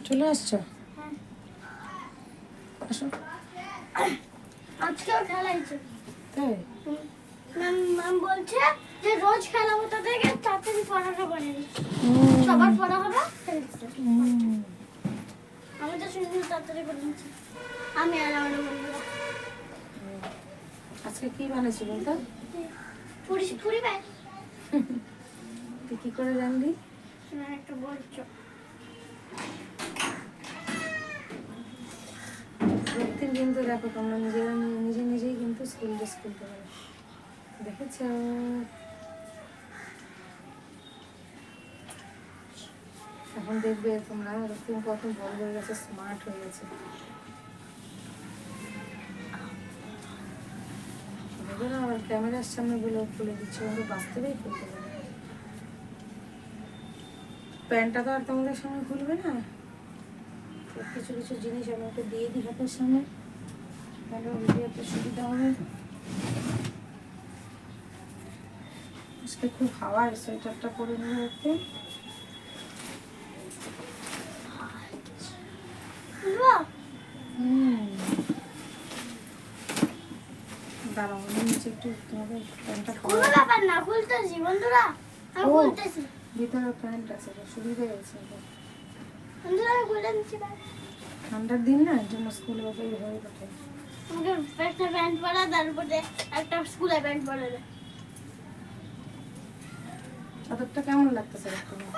চলে আসছো? হ্যাঁ। আসো। আজকেও খেলাইছে। তাই? ম্যাম বলছে যে রোজ খেলাবো তাদেরকে তাড়াতাড়ি পড়াটা বানিয়ে দিচ্ছি। সবার পড়া হবে খেলছে। আমি তো শুনে তাড়াতাড়ি করে নিচ্ছি। আমি আর আমার বন্ধুরা। আজকে কি বানাইছি বলতো? পুরি পুরি ভাই। তুই কি করে জানলি? না একটা বলছো। প্রত্যেক কিন্তু দেখো তোমরা নিজেই কিন্তু স্কুল ড্রেস খুলতে পারো। দেখেছো? এখন দেখবে তোমরা রক্তিম কত বড় হয়ে গেছে, স্মার্ট হয়ে গেছে। দেখবে না আবার ক্যামেরার সামনে গুলো খুলে দিচ্ছে, কিন্তু বাস্তবেই খুলতে পারে। প্যান্টটা তো আর তোমাদের সামনে খুলবে না। কিছু কিছু জিনিস আমি ওটা দিয়ে দিই হাতের সামনে, তাহলে ভিডিওতে সুবিধা হবে। আজকে খুব হাওয়া, সোয়েটারটা পরে নিয়ে রাখতে। দাঁড়াও, আমি নিচে একটু তোমাকে প্যান্টটা কোনো ব্যাপার না, খুলতেছি বন্ধুরা, আমি খুলতেছি। ভিতরে প্যান্ট আছে, সুবিধা আছে। বন্ধুরা আমি খুলে নিচ্ছি। ঠান্ডার দিন না, এর জন্য স্কুলে ওকে হয়ে ওঠে। আমাকে একটা প্যান্ট পরা, তারপরে একটা স্কুলে প্যান্ট পরা দেয়। চাদরটা কেমন লাগতেছে তোমার?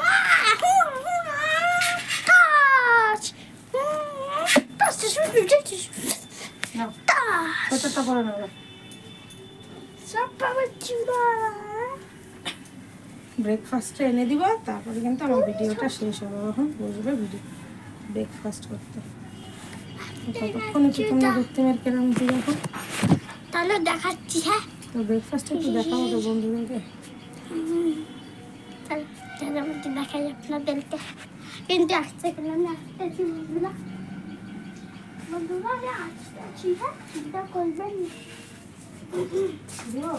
সোয়েটারটা পরে নেবো। ব্রেকফাস্টটা এনে দিব, তারপরে কিন্তু আমার ভিডিওটা শেষ হবে। এখন বসবে ভিডিও ব্রেকফাস্ট করতে। ততক্ষণ একটু তোমরা রক্তিমের কেরামতি দেখো। তাহলে দেখাচ্ছি। হ্যাঁ, তো ব্রেকফাস্ট একটু দেখাবো তো বন্ধুদেরকে। তাহলে মধ্যে দেখাই আপনাদেরকে। কিন্তু আসতে গেলাম না, আসতেছি বন্ধুরা। বন্ধুরা আমি আসতেছি। হ্যাঁ, চিন্তা করবেন না। দাও।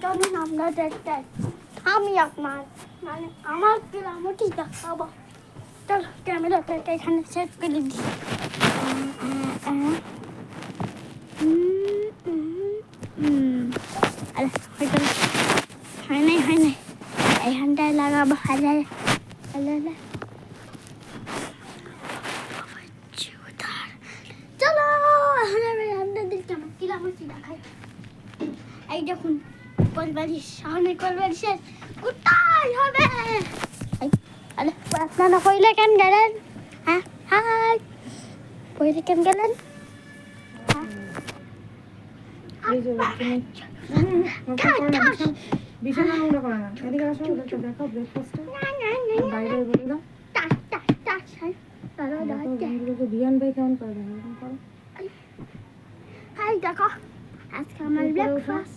চলুন আপনাদের আমি আপনার মানে আমার গ্রামটি দেখাবো। চলো ক্যামেরাটা এখানে সেট করে দিই। হয় নাই এইখানটায় লাগাবো। চলো এখন আমি আপনাদেরকে আমার গ্রামটি দেখাই। এই দেখুন কোলবাড়ির সামনে, কোলবাড়ির কোথায় হবে? আপনারা কইলে কেন গেলেন? হ্যাঁ হাই, কইলে কেন গেলেন? বিছানা নোংরা করে না, এদিকে আসো, দেখো ব্রেকফাস্টটা বাইরে বলে দাও। বিয়ান ভাই কেমন করে দেখো করো। হাই দেখো, আজকে আমার ব্রেকফাস্ট।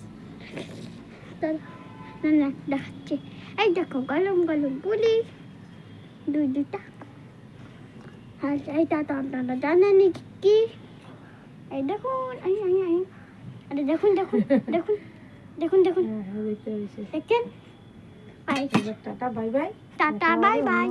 না দেখাচ্ছি। এই দেখো গলম গলম পুলি দুইটা। আর এইটা তো আপনারা জানেনই কি। এই দেখুন, আরে দেখুন দেখেন। Tata bye bye.